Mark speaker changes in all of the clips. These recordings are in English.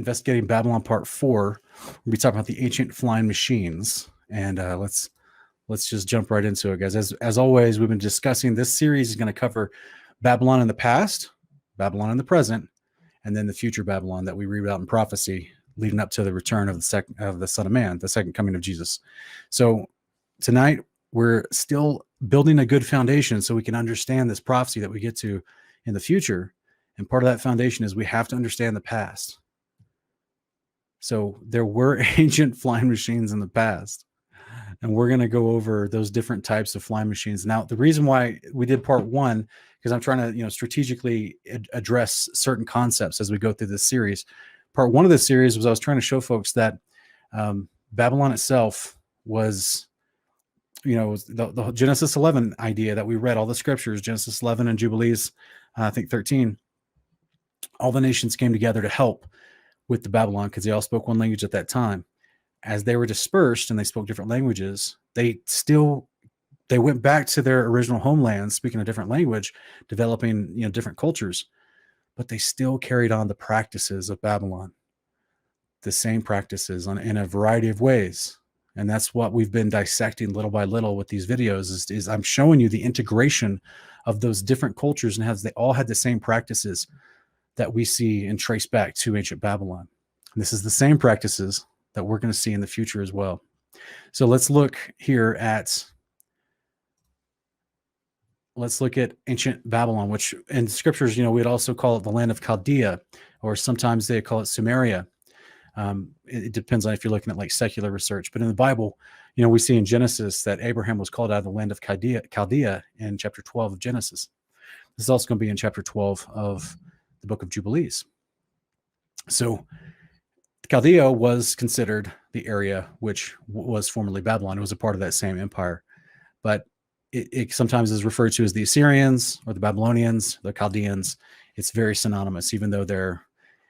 Speaker 1: investigating Babylon Part 4. We'll be talking about the ancient flying machines, and let's just jump right into it, guys. As always, we've been discussing this series is going to cover Babylon in the past, Babylon in the present, and then the future Babylon that we read about in prophecy, leading up to the return of the Son of Man, the second coming of Jesus. So tonight we're still building a good foundation so we can understand this prophecy that we get to in the future. And part of that foundation is we have to understand the past. So there were ancient flying machines in the past, and we're going to go over those different types of flying machines. Now, the reason why we did part one, because I'm trying to, strategically address certain concepts as we go through this series. Part one of this series was I was trying to show folks that Babylon itself was, the Genesis 11 idea that we read, all the scriptures, Genesis 11 and Jubilees, I think 13, all the nations came together to help with the Babylon because they all spoke one language at that time. As they were dispersed and they spoke different languages, they went back to their original homeland, speaking a different language, developing, different cultures, but they still carried on the practices of Babylon, the same practices in a variety of ways. And that's what we've been dissecting little by little with these videos is I'm showing you the integration of those different cultures and how they all had the same practices that we see and trace back to ancient Babylon. And this is the same practices that we're going to see in the future as well. So let's look at ancient Babylon, which in scriptures, we'd also call it the land of Chaldea, or sometimes they call it Sumeria. It depends on if you're looking at like secular research, but in the Bible, we see in Genesis that Abraham was called out of the land of Chaldea in chapter 12 of Genesis. This is also going to be in chapter 12 of the book of Jubilees. So Chaldea was considered the area which was formerly Babylon. It was a part of that same empire, but it sometimes is referred to as the Assyrians or the Babylonians, the Chaldeans. It's very synonymous, even though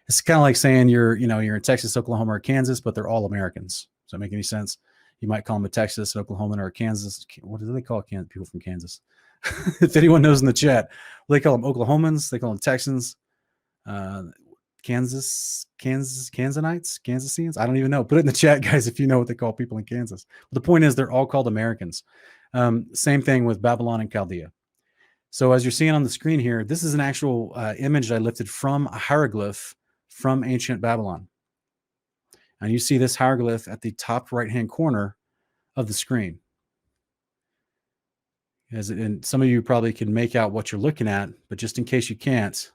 Speaker 1: it's kind of like saying you're in Texas, Oklahoma, or Kansas, but they're all Americans. Does that make any sense? You might call them a Texas, Oklahoma, or Kansas. What do they call people from Kansas? If anyone knows in the chat, they call them Oklahomans. They call them Texans. Kansanites, Kansasians. I don't even know. Put it in the chat, guys, if you know what they call people in Kansas. But the point is, they're all called Americans. Same thing with Babylon and Chaldea. So as you're seeing on the screen here, this is an actual image I lifted from a hieroglyph from ancient Babylon. And you see this hieroglyph at the top right-hand corner of the screen. And some of you probably can make out what you're looking at, but just in case you can't,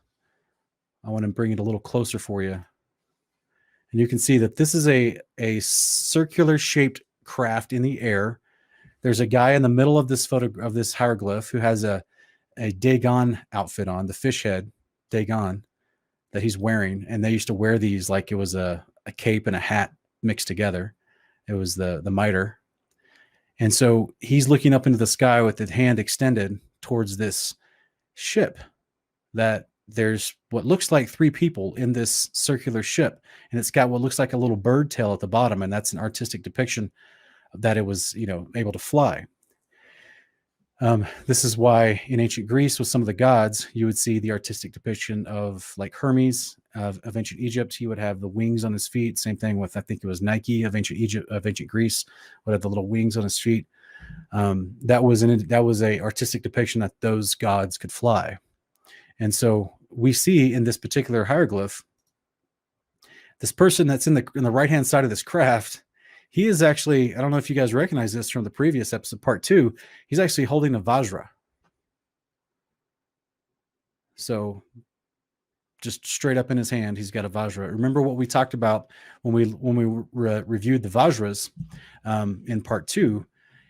Speaker 1: I want to bring it a little closer for you. And you can see that this is a circular shaped craft in the air. There's a guy in the middle of this photo of this hieroglyph who has a Dagon outfit on, the fish head Dagon that he's wearing. And they used to wear these like it was a cape and a hat mixed together. It was the mitre. And so he's looking up into the sky with the hand extended towards this ship that there's what looks like three people in this circular ship, and it's got what looks like a little bird tail at the bottom, and that's an artistic depiction that it was, able to fly. This is why in ancient Greece with some of the gods, you would see the artistic depiction of like Hermes of ancient Egypt. He would have the wings on his feet. Same thing with, I think it was Nike of ancient Greece would have the little wings on his feet. That was a artistic depiction that those gods could fly. And so we see in this particular hieroglyph, this person that's in the right-hand side of this craft, he is actually, I don't know if you guys recognize this from the previous episode, part 2, he's actually holding a Vajra. So just straight up in his hand, he's got a Vajra. Remember what we talked about when we reviewed the Vajras in part 2,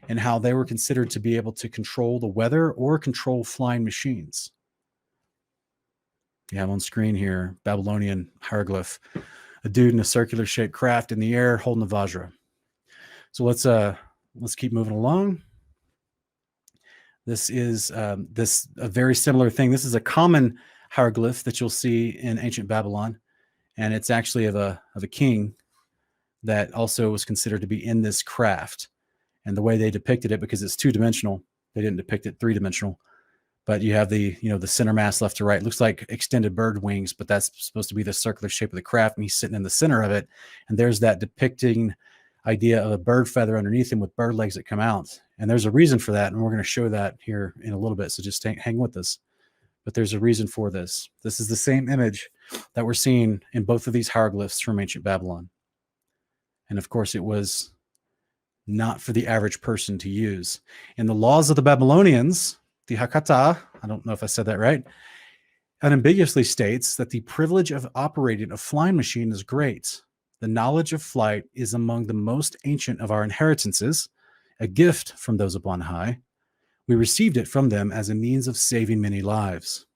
Speaker 1: and how they were considered to be able to control the weather or control flying machines. You have on screen here, Babylonian hieroglyph, a dude in a circular shaped craft in the air holding a Vajra. So let's keep moving along. This is a very similar thing. This is a common hieroglyph that you'll see in ancient Babylon, and it's actually of a king that also was considered to be in this craft. And the way they depicted it, because it's two-dimensional, they didn't depict it three-dimensional, but you have the center mass left to right. It looks like extended bird wings, but that's supposed to be the circular shape of the craft, and he's sitting in the center of it. And there's that depicting idea of a bird feather underneath him with bird legs that come out. And there's a reason for that, and we're going to show that here in a little bit. So just hang with us. But there's a reason for this. This is the same image that we're seeing in both of these hieroglyphs from ancient Babylon. And of course, it was not for the average person to use. In the laws of the Babylonians, the Hakata, I don't know if I said that right, unambiguously states that the privilege of operating a flying machine is great. The knowledge of flight is among the most ancient of our inheritances, a gift from those upon high. We received it from them as a means of saving many lives.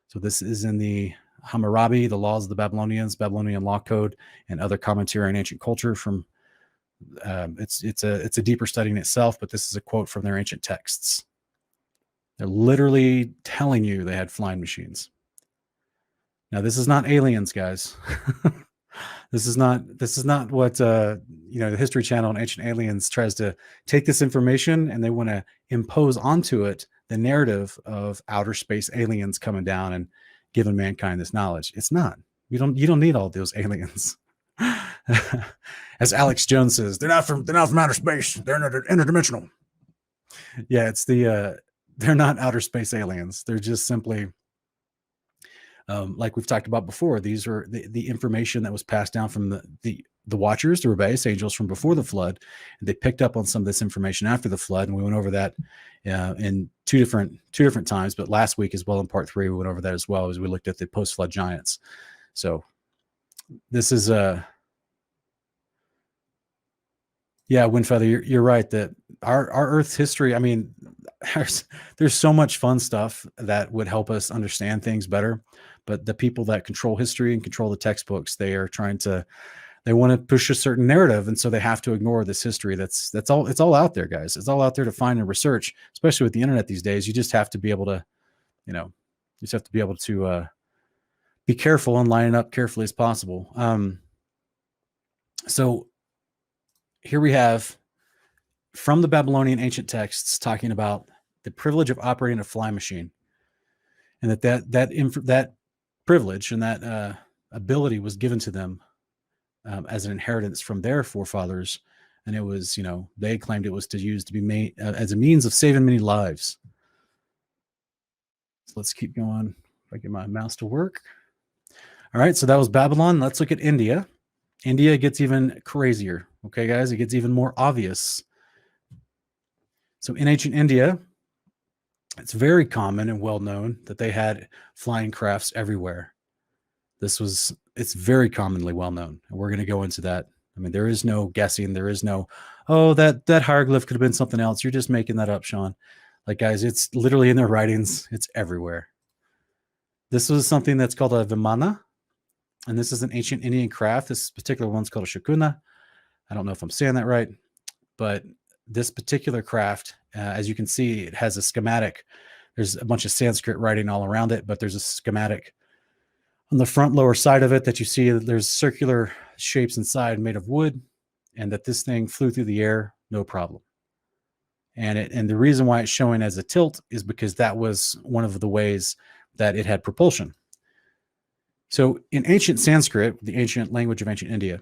Speaker 1: So this is in the Hammurabi, the laws of the Babylonians, Babylonian law code, and other commentary on ancient culture from it's a deeper study in itself, but this is a quote from their ancient texts. They're literally telling you they had flying machines. Now, this is not aliens, guys. This is not what the History Channel and Ancient Aliens tries to take this information, and they want to impose onto it the narrative of outer space aliens coming down and giving mankind this knowledge. It's not. You don't need all those aliens. As Alex Jones says, they're not from outer space. They're interdimensional. Yeah, it's they're not outer space aliens. They're just simply, like we've talked about before, these are the information that was passed down from the Watchers, the rebellious angels from before the flood, and they picked up on some of this information after the flood, and we went over that in two different times. But last week, as well, in part 3, we went over that as well as we looked at the post-flood giants. So this is yeah, Windfeather, you're right that our Earth's history, I mean, there's so much fun stuff that would help us understand things better, but the people that control history and control the textbooks, they want to push a certain narrative, and so they have to ignore this history. It's all out there, guys. It's all out there to find and research, especially with the internet these days. You just have to be able to, be careful and line it up carefully as possible. So here we have from the Babylonian ancient texts talking about the privilege of operating a flying machine, and that privilege and that ability was given to them as an inheritance from their forefathers, and it was, they claimed it was to be made as a means of saving many lives. So let's keep going. If I get my mouse to work. All right, so that was Babylon. Let's look at India. India gets even crazier. Okay, guys, it gets even more obvious. So in ancient India, it's very common and well known that they had flying crafts everywhere. It's very commonly well known, and we're going to go into that. I mean, there is no guessing. There is no, that hieroglyph could have been something else. You're just making that up, Sean. Like, guys, it's literally in their writings. It's everywhere. This was something that's called a vimana, and this is an ancient Indian craft. This particular one's called a shakuna. I don't know if I'm saying that right, but this particular craft, as you can see, it has a schematic. There's a bunch of Sanskrit writing all around it, but there's a schematic on the front lower side of it that you see. There's circular shapes inside made of wood, and that this thing flew through the air, no problem. And the reason why it's showing as a tilt is because that was one of the ways that it had propulsion. So in ancient Sanskrit, the ancient language of ancient India,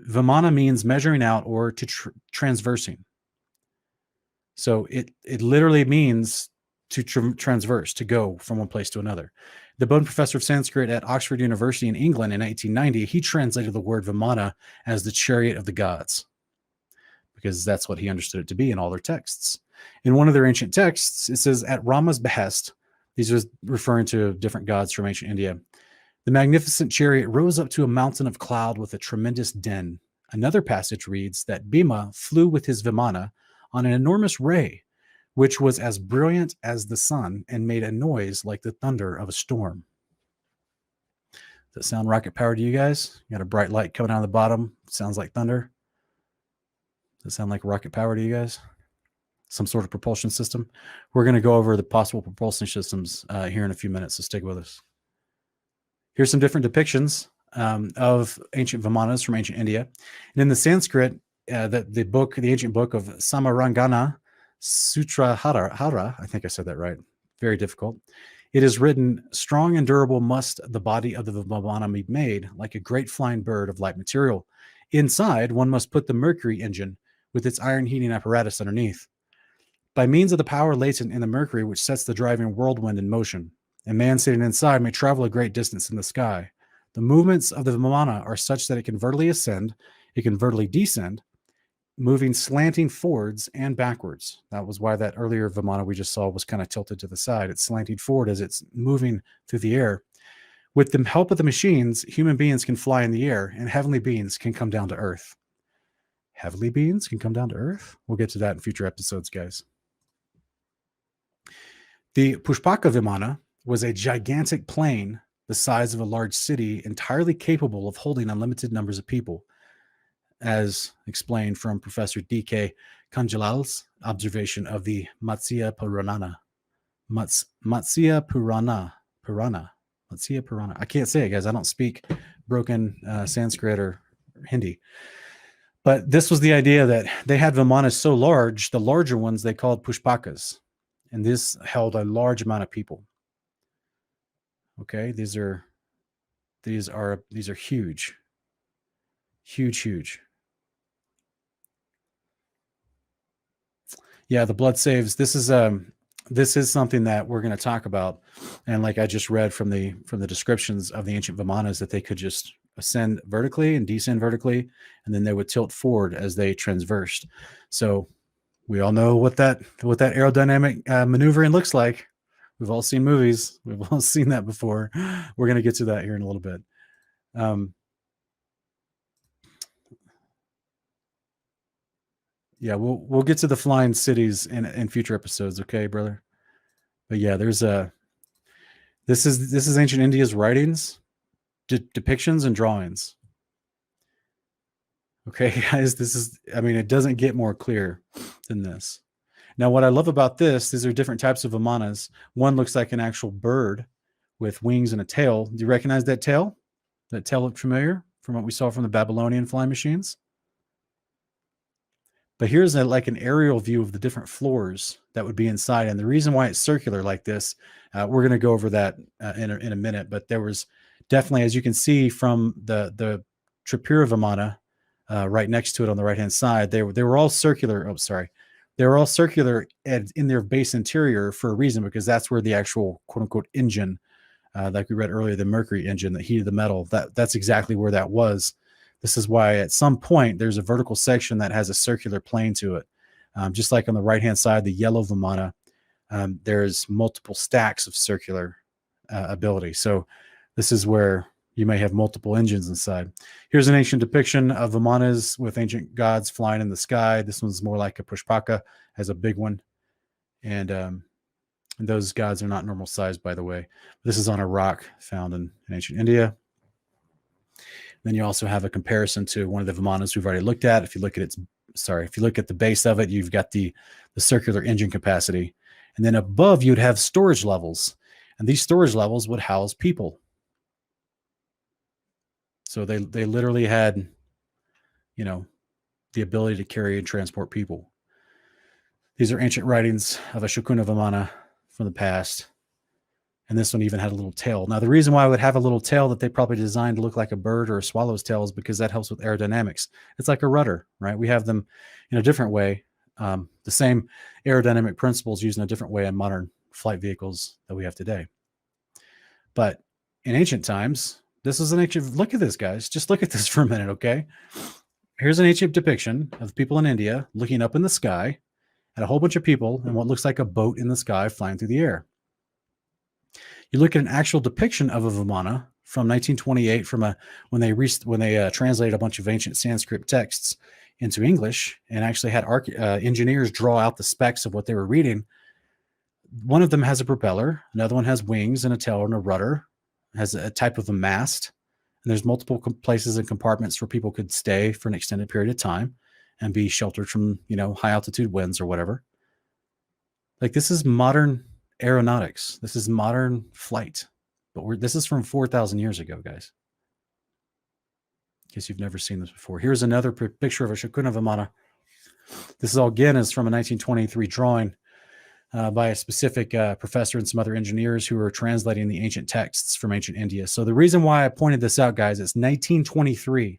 Speaker 1: vimana means measuring out or to transversing. So it literally means to transverse, to go from one place to another. The Bowden Professor of Sanskrit at Oxford University in England in 1890, he translated the word vimana as the chariot of the gods, because that's what he understood it to be in all their texts. In one of their ancient texts, it says, at Rama's behest, these are referring to different gods from ancient India, the magnificent chariot rose up to a mountain of cloud with a tremendous din. Another passage reads that Bhima flew with his vimana on an enormous ray, which was as brilliant as the sun and made a noise like the thunder of a storm. Does that sound rocket powered to you guys? You got a bright light coming out of the bottom. Sounds like thunder. Does that sound like rocket power to you guys? Some sort of propulsion system? We're going to go over the possible propulsion systems here in a few minutes, so stick with us. Here's some different depictions of ancient vimanas from ancient India. And in the Sanskrit, the ancient book of Samarangana Sutrahara, I think I said that right. very difficult. It is written, strong and durable must the body of the Vimana be made, like a great flying bird of light material. Inside, one must put the Mercury engine with its iron heating apparatus underneath. By means of the power latent in the Mercury, which sets the driving whirlwind in motion, a man sitting inside may travel a great distance in the sky. The movements of the Vimana are such that it can vertically ascend, it can vertically descend, moving slanting forwards and backwards. That was why that earlier Vimana we just saw was kind of tilted to the side. It's slanting forward as it's moving through the air. With the help of the machines, human beings can fly in the air, and heavenly beings can come down to Earth. Heavenly beings can come down to Earth? We'll get to that in future episodes, guys. The Pushpaka Vimana was a gigantic plane the size of a large city, entirely capable of holding unlimited numbers of people, as explained from Professor D.K. Kanjilal's observation of the Matsya Purana. Matsya Purana. I can't say it, guys. I don't speak broken Sanskrit or Hindi. But this was the idea that they had Vimanas so large, the larger ones they called Pushpakas. And this held a large amount of people. Okay, these are huge. Huge. Yeah, the blood saves. This is something that we're going to talk about, and like I just read from the descriptions of the ancient Vimanas, that they could just ascend vertically and descend vertically, and then they would tilt forward as they transversed. So we all know what that aerodynamic maneuvering looks like. We've all seen movies. We've all seen that before. We're going to get to that here in a little bit. Yeah, we'll get to the flying cities in future episodes, okay, brother? But yeah, there's this is ancient India's writings, depictions, and drawings. Okay, guys, it doesn't get more clear than this. Now, what I love about these are different types of Vimanas. One looks like an actual bird with wings and a tail. Do you recognize that tail? That tail look familiar from what we saw from the Babylonian flying machines? But here's like an aerial view of the different floors that would be inside. And the reason why it's circular like this, we're going to go over that in a minute. But there was definitely, as you can see from the Tripura Vimana right next to it on the right-hand side, they were all circular. Oh, sorry. They were all circular in their base interior for a reason, because that's where the actual quote-unquote engine, like we read earlier, the Mercury engine that heated the metal, that's exactly where that was. This is why at some point there's a vertical section that has a circular plane to it. Just like on the right-hand side, the yellow Vimana, there's multiple stacks of circular ability. So this is where you may have multiple engines inside. Here's an ancient depiction of Vimanas with ancient gods flying in the sky. This one's more like a Pushpaka, has a big one. And those gods are not normal size, by the way. This is on a rock found in ancient India. Then you also have a comparison to one of the Vimanas we've already looked at. If you look at the base of it, you've got the circular engine capacity. And then above, you'd have storage levels. And these storage levels would house people. So they literally had, the ability to carry and transport people. These are ancient writings of a Shakuna Vimana from the past. And this one even had a little tail. Now, the reason why I would have a little tail that they probably designed to look like a bird or a swallow's tail is because that helps with aerodynamics. It's like a rudder, right? We have them in a different way. The same aerodynamic principles used in a different way in modern flight vehicles that we have today. But in ancient times, this is an ancient, look at this, guys. Just look at this for a minute, okay? Here's an ancient depiction of people in India looking up in the sky at a whole bunch of people in what looks like a boat in the sky flying through the air. You look at an actual depiction of a Vimana from 1928, when they translated a bunch of ancient Sanskrit texts into English and actually had engineers draw out the specs of what they were reading. One of them has a propeller, another one has wings and a tail and a rudder, has a type of a mast, and there's multiple places and compartments where people could stay for an extended period of time and be sheltered from, high altitude winds or whatever. Like, this is modern aeronautics. This is modern flight, but this is from 4,000 years ago, guys. In case you've never seen this before. Here's another picture of a Shakuna Vimana. This is from a 1923 drawing. by a specific professor and some other engineers who were translating the ancient texts from ancient India. So the reason why I pointed this out, guys, it's 1923.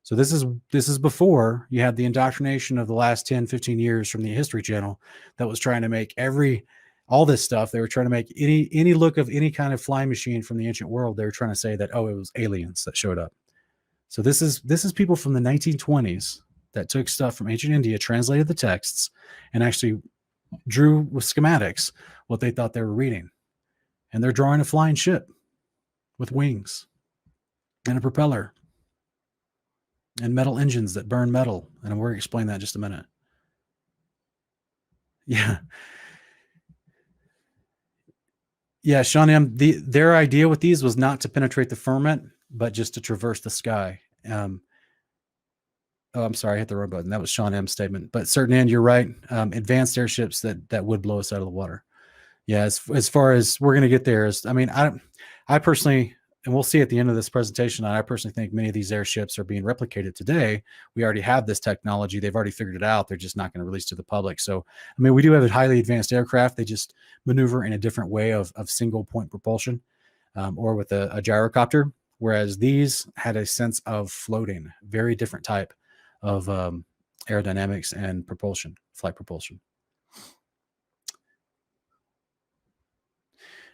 Speaker 1: So this is before you had the indoctrination of the last 10, 15 years from the History Channel that was trying to make all this stuff. They were trying to make any look of any kind of flying machine from the ancient world. They were trying to say that, oh, it was aliens that showed up. So this is people from the 1920s that took stuff from ancient India, translated the texts, and actually drew with schematics what they thought they were reading. And they're drawing a flying ship with wings and a propeller and metal engines that burn metal. And we're going to explain that in just a minute. Yeah. Yeah, Sean M., their idea with these was not to penetrate the firmament, but just to traverse the sky. Oh, I'm sorry, I hit the wrong button. That was Sean M.'s statement. But certain end, you're right. Advanced airships that would blow us out of the water. Yeah, as far as we're going to get there, I personally, and we'll see at the end of this presentation, I personally think many of these airships are being replicated today. We already have this technology. They've already figured it out. They're just not going to release to the public. So, I mean, we do have a highly advanced aircraft. They just maneuver in a different way of single point propulsion or with a gyrocopter, whereas these had a sense of floating, very different type of aerodynamics and propulsion, flight propulsion.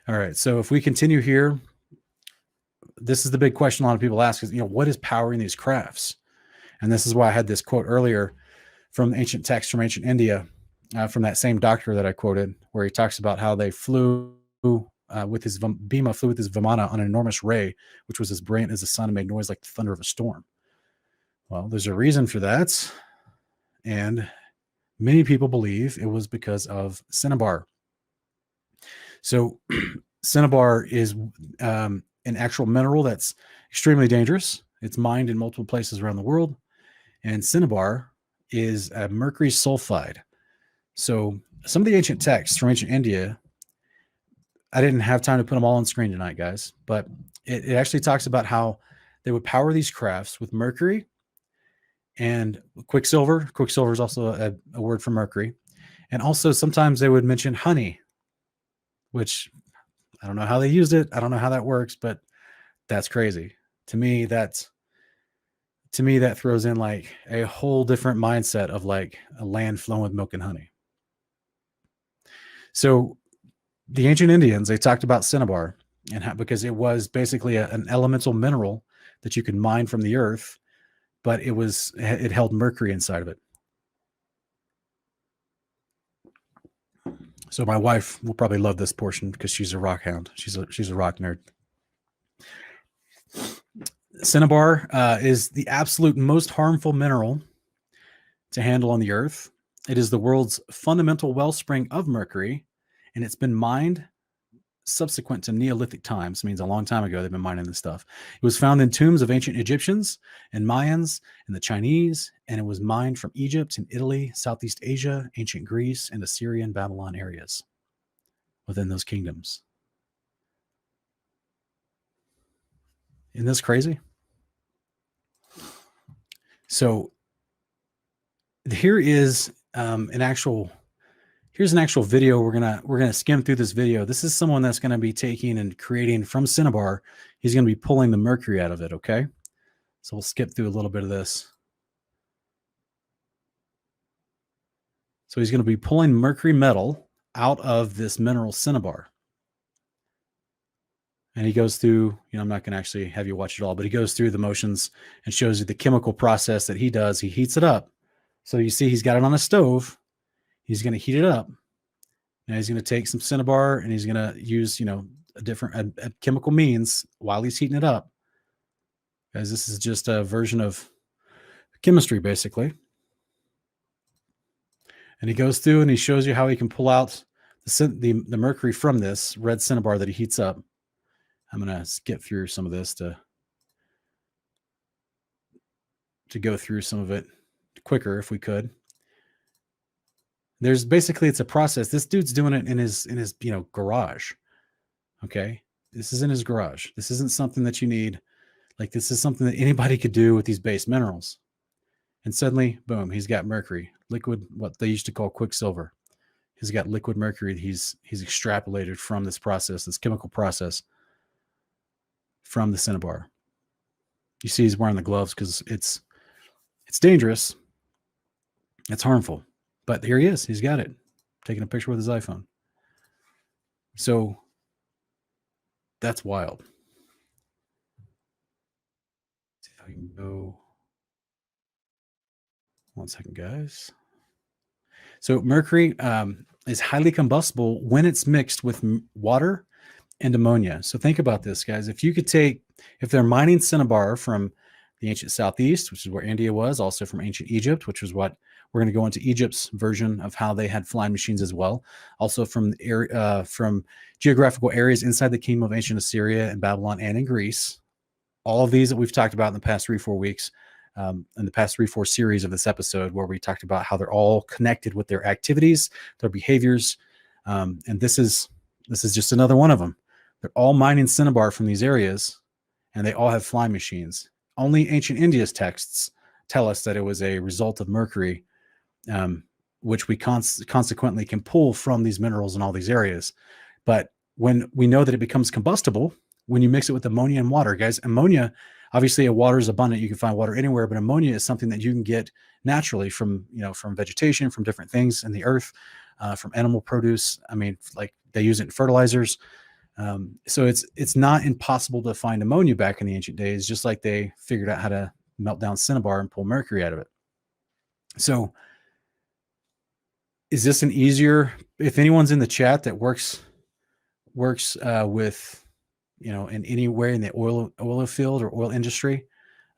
Speaker 1: All right, so if we continue here, this is the big question a lot of people ask is, what is powering these crafts? And this is why I had this quote earlier from ancient texts from ancient India, from that same doctor that I quoted, where he talks about how they flew with his Bhima flew with his Vimana on an enormous ray, which was as brilliant as the sun and made noise like the thunder of a storm. Well, there's a reason for that. And many people believe it was because of cinnabar. So cinnabar is an actual mineral that's extremely dangerous. It's mined in multiple places around the world. And cinnabar is a mercury sulfide. So some of the ancient texts from ancient India, I didn't have time to put them all on screen tonight, guys, but it actually talks about how they would power these crafts with mercury and quicksilver. Quicksilver is also a word for mercury. And also sometimes they would mention honey, which I don't know how they used it. I don't know how that works, but that's crazy. To me, that throws in like a whole different mindset of like a land flowing with milk and honey. So the ancient Indians, they talked about cinnabar and because it was basically an elemental mineral that you could mine from the earth, but it held mercury inside of it. So my wife will probably love this portion because she's a rock hound. She's a rock nerd. Cinnabar is the absolute most harmful mineral to handle on the earth. It is the world's fundamental wellspring of mercury, and it's been mined subsequent to Neolithic times. It means a long time ago they've been mining this stuff. It was found in tombs of ancient Egyptians and Mayans and the Chinese, and it was mined from Egypt and Italy, Southeast Asia, ancient Greece, and Assyrian Babylon areas within those kingdoms. Isn't this crazy? So here is here's an actual video. We're gonna skim through this video. This is someone that's gonna be taking and creating from cinnabar. He's gonna be pulling the mercury out of it. Okay, so we'll skip through a little bit of this. So he's gonna be pulling mercury metal out of this mineral cinnabar. And he goes through, I'm not going to actually have you watch it all, but he goes through the motions and shows you the chemical process that he does. He heats it up. So you see he's got it on a stove. He's going to heat it up. Now he's going to take some cinnabar and he's going to use, a different chemical means while he's heating it up. Guys, this is just a version of chemistry, basically. And he goes through and he shows you how he can pull out the mercury from this red cinnabar that he heats up. I'm going to skip through some of this to go through some of it quicker if we could. It's a process. This dude's doing it in his garage. Okay. This is in his garage. This isn't something that you need. Like this is something that anybody could do with these base minerals. And suddenly, boom, he's got mercury, liquid, what they used to call quicksilver. he's got liquid mercury. He's extrapolated from this process, this chemical process, from the cinnabar. You see, he's wearing the gloves because it's dangerous. It's harmful. But here he is. He's got it, taking a picture with his iPhone. So that's wild. Let's see if I can go. 1 second, guys. So mercury is highly combustible when it's mixed with water and ammonia. So think about this, guys. If they're mining cinnabar from the ancient Southeast, which is where India was, also from ancient Egypt, which was what we're going to go into Egypt's version of how they had flying machines as well. Also from geographical areas inside the kingdom of ancient Assyria and Babylon and in Greece. All of these that we've talked about in the past 3-4 weeks, in the past 3-4 series of this episode, where we talked about how they're all connected with their activities, their behaviors. And this is just another one of them. They're all mining cinnabar from these areas, and they all have flying machines. Only ancient India's texts tell us that it was a result of mercury, which we consequently can pull from these minerals in all these areas. But when we know that it becomes combustible, when you mix it with ammonia and water, guys, ammonia, obviously water is abundant. You can find water anywhere, but ammonia is something that you can get naturally from vegetation, from different things in the earth, from animal produce. I mean, like they use it in fertilizers. So it's not impossible to find ammonia back in the ancient days, just like they figured out how to melt down cinnabar and pull mercury out of it. So is this an easier, if anyone's in the chat that works with, in any way in the oil field or oil industry,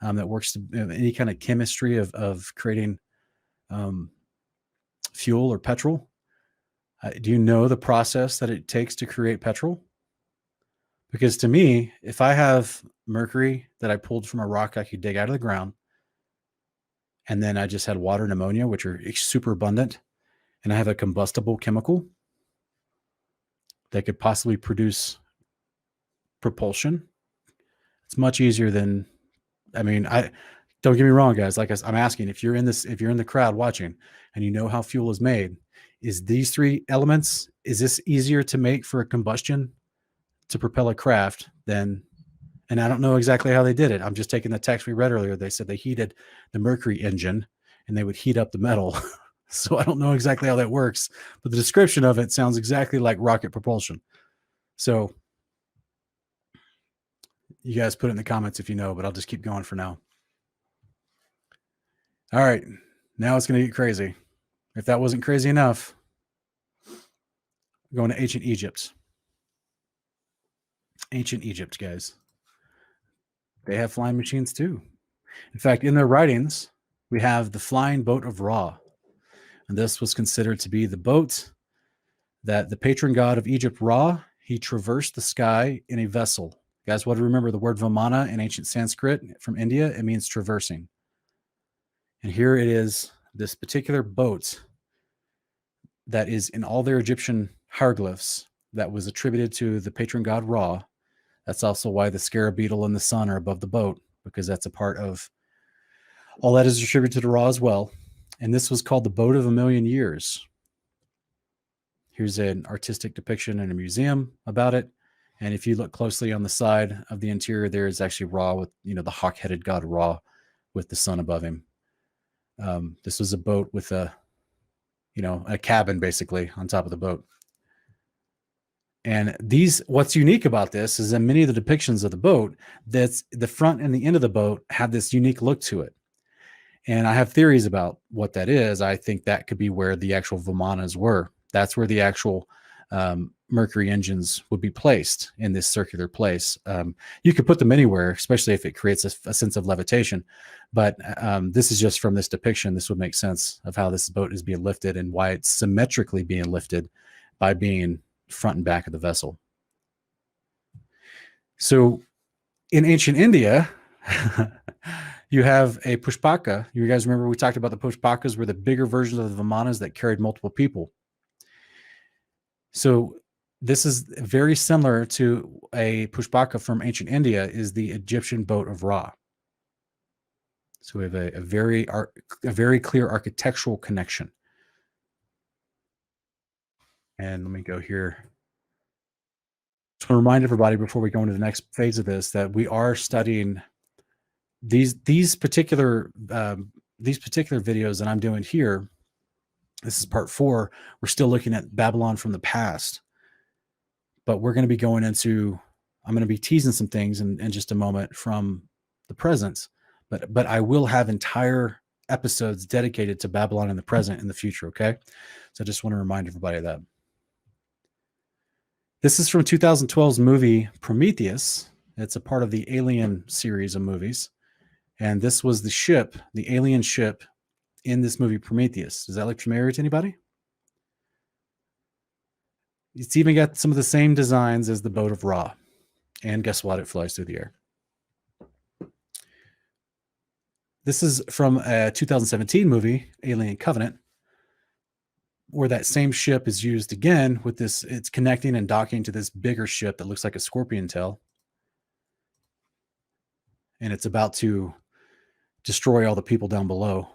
Speaker 1: that works any kind of chemistry of creating fuel or petrol, do you know the process that it takes to create petrol? Because to me, if I have mercury that I pulled from a rock I could dig out of the ground, and then I just had water and ammonia, which are super abundant, and I have a combustible chemical that could possibly produce propulsion, it's much easier than, don't get me wrong, guys. Like I'm asking, if you're in the crowd watching and you know how fuel is made, is these 3 elements, is this easier to make for a combustion to propel a craft than, and I don't know exactly how they did it. I'm just taking the text we read earlier. They said they heated the mercury engine and they would heat up the metal. So I don't know exactly how that works, but the description of it sounds exactly like rocket propulsion. So you guys put it in the comments if you know, but I'll just keep going for now. All right. Now it's going to get crazy. If that wasn't crazy enough, going to ancient Egypt. Ancient Egypt, guys. They have flying machines too. In fact, in their writings, we have the flying boat of Ra. And this was considered to be the boat that the patron god of Egypt, Ra, he traversed the sky in a vessel. You guys want to remember the word Vamana in ancient Sanskrit from India? It means traversing. And here it is, this particular boat that is in all their Egyptian hieroglyphs that was attributed to the patron god Ra. That's also why the scarab beetle and the sun are above the boat, because that's a part of all that is attributed to Ra as well. And this was called the Boat of a Million Years. Here's an artistic depiction in a museum about it. And if you look closely on the side of the interior, there is actually Ra with, the hawk-headed god Ra with the sun above him. This was a boat with a cabin basically on top of the boat. And what's unique about this is that many of the depictions of the boat, that's the front and the end of the boat have this unique look to it. And I have theories about what that is. I think that could be where the actual Vimanas were. That's where the actual mercury engines would be placed, in this circular place. You could put them anywhere, especially if it creates a sense of levitation. But this is just from this depiction. This would make sense of how this boat is being lifted and why it's symmetrically being lifted by being front and back of the vessel. So in ancient India, you have a pushpaka. You guys remember we talked about the pushpakas were the bigger versions of the vimanas that carried multiple people. So this is very similar to a pushpaka from ancient India, is the Egyptian boat of Ra. So we have a very clear architectural connection. And let me go here. Just want to remind everybody before we go into the next phase of this that we are studying these particular videos that I'm doing here. This is part 4. We're still looking at Babylon from the past, but we're going to be going into, I'm going to be teasing some things in just a moment from the present, but I will have entire episodes dedicated to Babylon in the present in the future. Okay. So I just want to remind everybody of that. This is from 2012's movie Prometheus. It's a part of the Alien series of movies. And this was the ship, the alien ship in this movie Prometheus. Does that look familiar to anybody? It's even got some of the same designs as the boat of Ra. And guess what? It flies through the air. This is from a 2017 movie, Alien Covenant, where that same ship is used again with this. It's connecting and docking to this bigger ship that looks like a scorpion tail. And it's about to destroy all the people down below.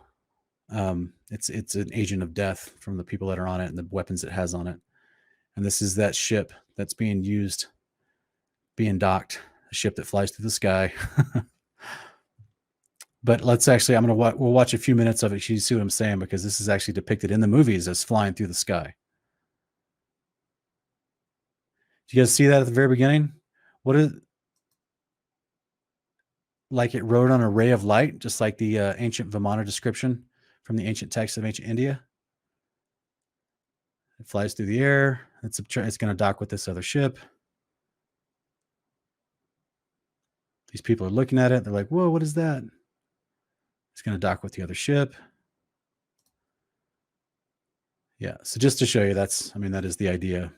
Speaker 1: It's an agent of death from the people that are on it and the weapons it has on it. And this is that ship that's being used, being docked, a ship that flies through the sky. But let's actually, we'll watch a few minutes of it. You see what I'm saying? Because this is actually depicted in the movies as flying through the sky. Do you guys see that at the very beginning? What is, like it rode on a ray of light, just like the ancient Vimana description from the ancient texts of ancient India. It flies through the air. It's going to dock with this other ship. These people are looking at it. They're like, whoa, what is that? It's going to dock with the other ship. Yeah, so just to show you, that is the idea.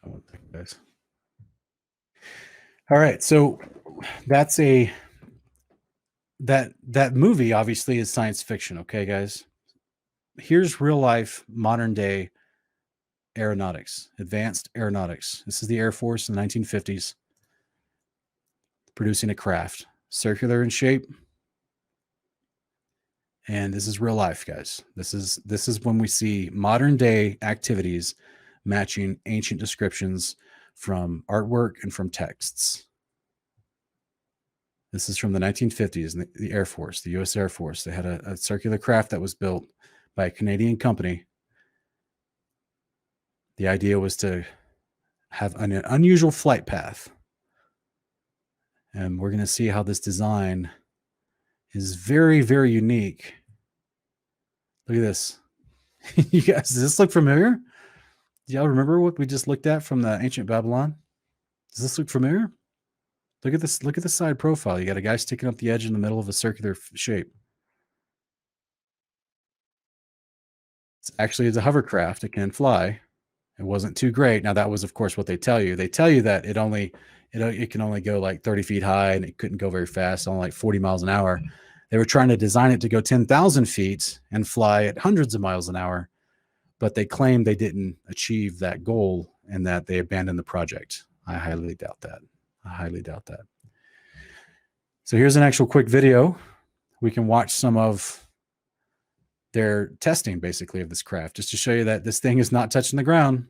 Speaker 1: One second, guys. All right, so that's that movie obviously is science fiction, okay, guys? Here's real life, modern day aeronautics, advanced aeronautics. This is the Air Force in the 1950s producing a craft, circular in shape. And this is real life, guys. This is when we see modern day activities matching ancient descriptions from artwork and from texts. This is from the 1950s, and the Air Force, the U.S. Air Force. They had a circular craft that was built by a Canadian company. The idea was to have an unusual flight path. And we're going to see how this design is very, very unique. Look at this. You guys, does this look familiar? Do y'all remember what we just looked at from the ancient Babylon? Does this look familiar? Look at this. Look at the side profile. You got a guy sticking up the edge in the middle of a circular shape. It's a hovercraft. It can fly. It wasn't too great. Now that was, of course, what they tell you. They tell you that it can only go like 30 feet high and it couldn't go very fast, only like 40 miles an hour. They were trying to design it to go 10,000 feet and fly at hundreds of miles an hour, but they claimed they didn't achieve that goal and that they abandoned the project. I highly doubt that. So here's an actual quick video. We can watch some of their testing, basically, of this craft, just to show you that this thing is not touching the ground.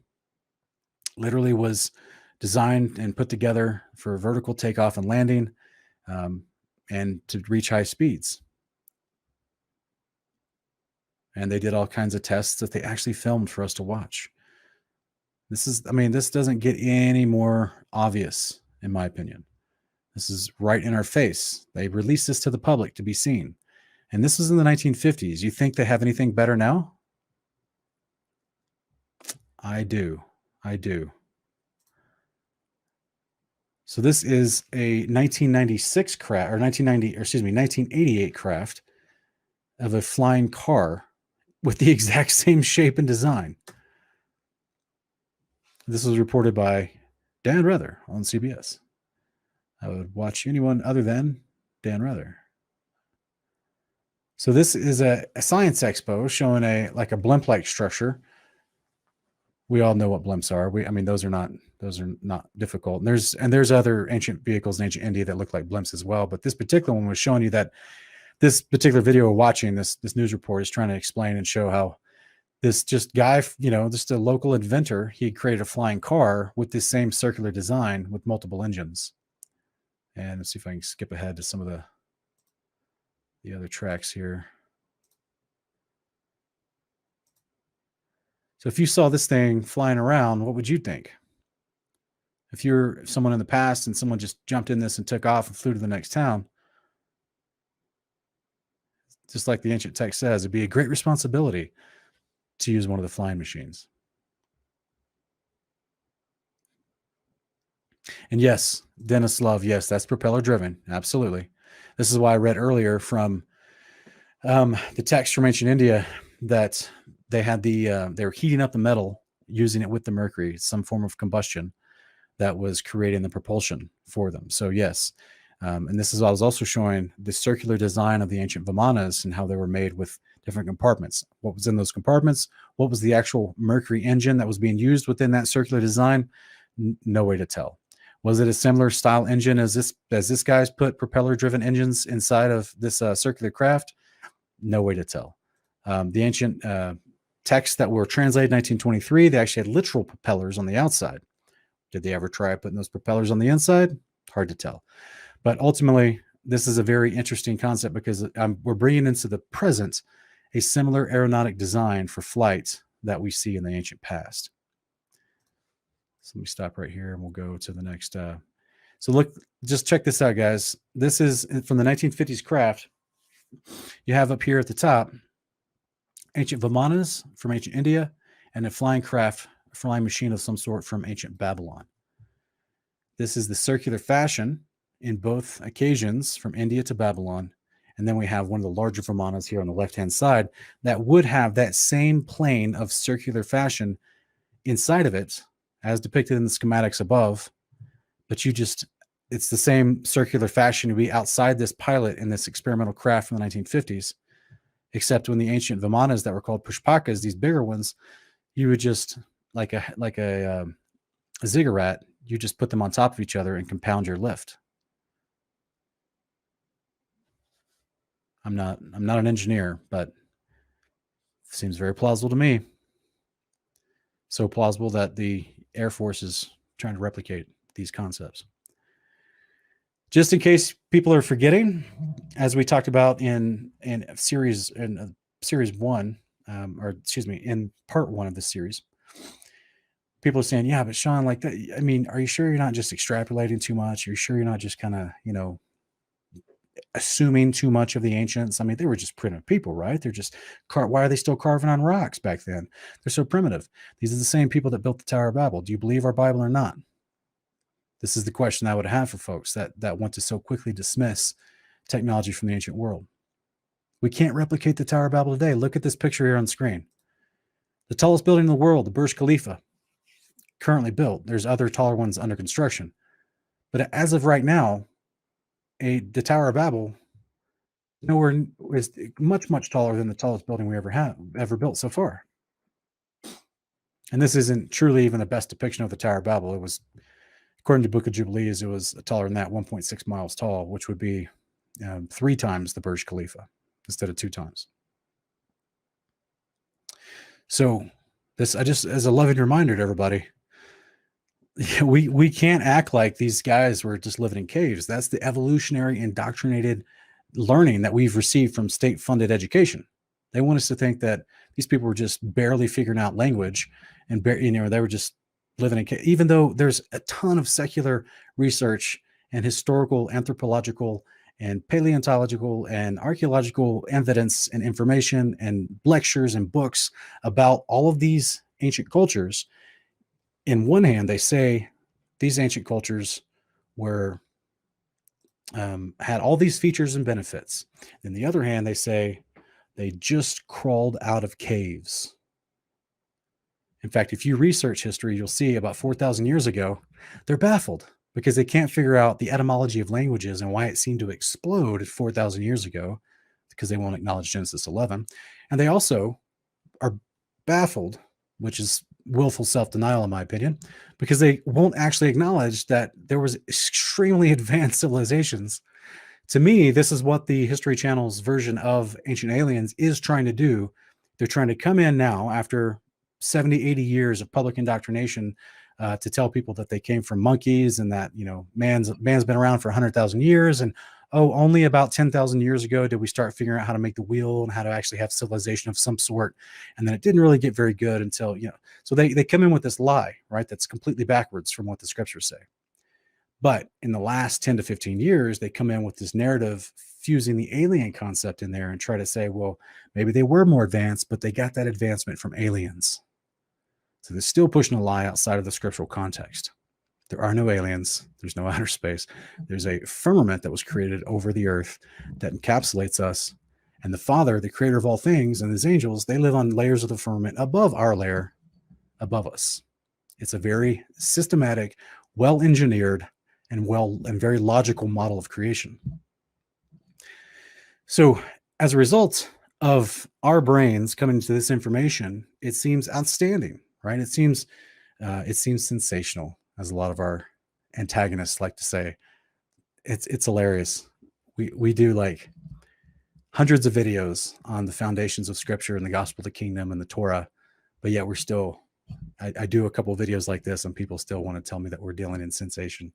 Speaker 1: Literally was designed and put together for vertical takeoff and landing, and to reach high speeds. And they did all kinds of tests that they actually filmed for us to watch. This doesn't get any more obvious, in my opinion. This is right in our face. They released this to the public to be seen. And this was in the 1950s. You think they have anything better now? I do. So this is a 1996 craft, or 1988 craft of a flying car with the exact same shape and design. This was reported by Dan Rather on CBS. I would watch anyone other than Dan Rather. So this is a science expo showing a blimp-like structure. We all know what blimps are. Those are not difficult. And there's other ancient vehicles in ancient India that look like blimps as well. But this particular one was showing you that this particular video we're watching, this news report is trying to explain and show how this just guy, just a local inventor, he created a flying car with this same circular design with multiple engines. And let's see if I can skip ahead to some of the other tracks here. So if you saw this thing flying around, what would you think? If you're someone in the past and someone just jumped in this and took off and flew to the next town, just like the ancient text says, it'd be a great responsibility to use one of the flying machines. And yes, Dennis Love, yes, that's propeller driven. Absolutely. This is why I read earlier from the text from ancient India that they had they were heating up the metal, using it with the mercury, some form of combustion that was creating the propulsion for them. So yes. And this is, I was also showing the circular design of the ancient Vimanas and how they were made with different compartments. What was in those compartments? What was the actual mercury engine that was being used within that circular design? No way to tell. Was it a similar style engine as this guy's put propeller driven engines inside of this circular craft? No way to tell. The ancient texts that were translated in 1923, they actually had literal propellers on the outside. Did they ever try putting those propellers on the inside? Hard to tell. But ultimately, this is a very interesting concept because we're bringing into the present a similar aeronautic design for flight that we see in the ancient past. So let me stop right here and we'll go to the next. So look, just check this out, guys. This is from the 1950s craft. You have up here at the top, ancient Vimanas from ancient India and a flying machine of some sort from ancient Babylon. This is the circular fashion in both occasions from India to Babylon. And then we have one of the larger Vimanas here on the left-hand side that would have that same plane of circular fashion inside of it as depicted in the schematics above. But it's the same circular fashion to be outside this pilot in this experimental craft from the 1950s, except when the ancient Vimanas that were called Pushpakas, these bigger ones, you would just, like a ziggurat, you just put them on top of each other and compound your lift. I'm not an engineer, but it seems very plausible to me. So plausible that the Air Force is trying to replicate these concepts. Just in case people are forgetting, as we talked about in series 1, in part 1 of this series, people are saying, yeah, but Sean, like that, I mean, are you sure you're not just extrapolating too much? Are you sure you're not just kind of, assuming too much of the ancients? I mean, they were just primitive people, right? They're just why are they still carving on rocks back then? They're so primitive. These are the same people that built the Tower of Babel. Do you believe our Bible or not? This is the question I would have for folks that want to so quickly dismiss technology from the ancient world. We can't replicate the Tower of Babel today. Look at this picture here on screen. The tallest building in the world, the Burj Khalifa, currently built. There's other taller ones under construction. But as of right now, the Tower of Babel is much, much taller than the tallest building we ever built so far. And this isn't truly even the best depiction of the Tower of Babel. It was, according to Book of Jubilees, it was taller than that, 1.6 miles tall, which would be 3 times the Burj Khalifa instead of 2 times. So this, as a loving reminder to everybody, we can't act like these guys were just living in caves. That's the evolutionary indoctrinated learning that we've received from state-funded education. They want us to think that these people were just barely figuring out language and they were just living in caves, even though there's a ton of secular research and historical, anthropological, and paleontological and archaeological evidence and information and lectures and books about all of these ancient cultures. In one hand, they say these ancient cultures were had all these features and benefits. In the other hand, they say they just crawled out of caves. In fact, if you research history, you'll see about 4,000 years ago, they're baffled because they can't figure out the etymology of languages and why it seemed to explode 4,000 years ago, because they won't acknowledge Genesis 11. And they also are baffled, which is willful self-denial in my opinion, because they won't actually acknowledge that there was extremely advanced civilizations To me, this is what the History Channel's version of Ancient Aliens is trying to do. They're trying to come in now after 70, 80 years of public indoctrination to tell people that they came from monkeys and that, man's been around for 100,000 years. And, oh, only about 10,000 years ago did we start figuring out how to make the wheel and how to actually have civilization of some sort. And then it didn't really get very good until, so they come in with this lie, right? That's completely backwards from what the scriptures say. But in the last 10 to 15 years, they come in with this narrative, fusing the alien concept in there and try to say, well, maybe they were more advanced, but they got that advancement from aliens. So they're still pushing a lie outside of the scriptural context. There are no aliens. There's no outer space. There's a firmament that was created over the earth that encapsulates us. And the Father, the creator of all things, and his angels, they live on layers of the firmament above our layer, above us. It's a very systematic, well-engineered, and very logical model of creation. So as a result of our brains coming to this information, it seems outstanding, right? It seems sensational, as a lot of our antagonists like to say. It's hilarious. We do like hundreds of videos on the foundations of Scripture and the gospel of the kingdom and the Torah, but yet we're still, I do a couple of videos like this and people still want to tell me that we're dealing in sensation.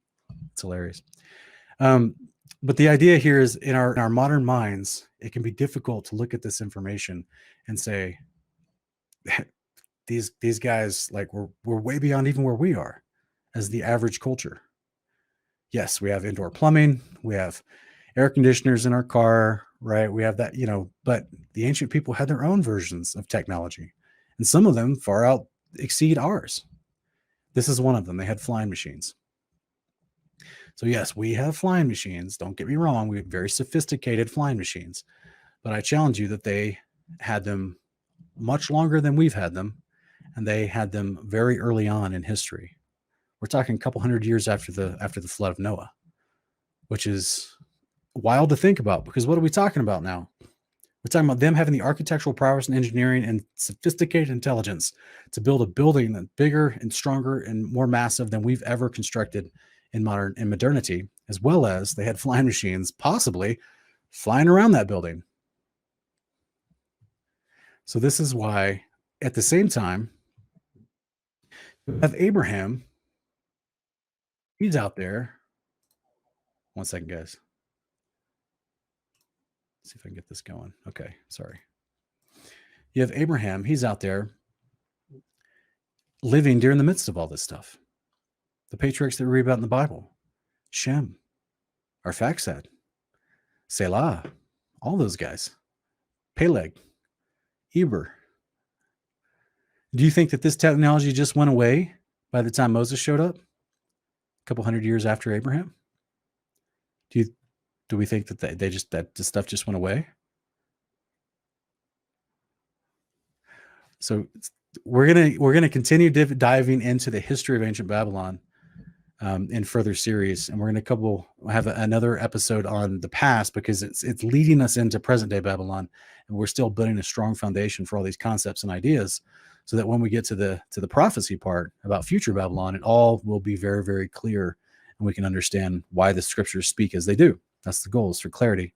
Speaker 1: It's hilarious. But the idea here is in our modern minds, it can be difficult to look at this information and say, these guys, like we're way beyond even where we are as the average culture. Yes, we have indoor plumbing, we have air conditioners in our car, right? We have that, but the ancient people had their own versions of technology, and some of them far out exceed ours. This is one of them. They had flying machines. So yes, we have flying machines. Don't get me wrong. We have very sophisticated flying machines, but I challenge you that they had them much longer than we've had them. And they had them very early on in history. We're talking a couple hundred years after the flood of Noah, which is wild to think about, because what are we talking about now? We're talking about them having the architectural prowess and engineering and sophisticated intelligence to build a building that's bigger and stronger and more massive than we've ever constructed in modernity, as well as they had flying machines possibly flying around that building. So this is why, at the same time, you have Abraham. He's out there. One second, guys. Let's see if I can get this going. Okay, sorry. You have Abraham. He's out there living during the midst of all this stuff. The patriarchs that we read about in the Bible, Shem, Arphaxad, Selah, all those guys, Peleg, Eber. Do you think that this technology just went away by the time Moses showed up, a couple hundred years after Abraham? Do we think that that this stuff just went away? So we're gonna continue diving into the history of ancient Babylon in further series, and we're gonna have another episode on the past, because it's leading us into present day Babylon, and we're still building a strong foundation for all these concepts and ideas, so that when we get to the prophecy part about future Babylon, it all will be very, very clear, and we can understand why the scriptures speak as they do. That's the goal, is for clarity.